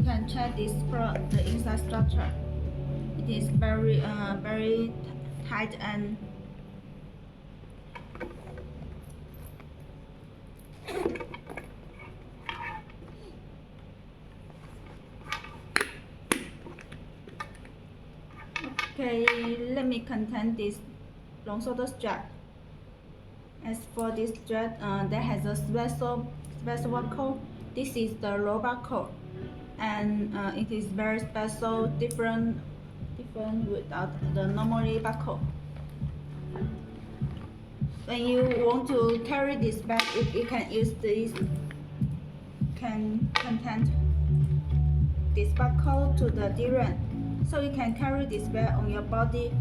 can check this the inside structure. It is very very tight and okay. Let me contain this long shoulder strap. As for this strap, that has a special buckle. This is the low buckle, and it is very special, different without the normally buckle. When you want to carry this bag, you can use this, can contain this buckle to the D-ring, so you can carry this bag on your body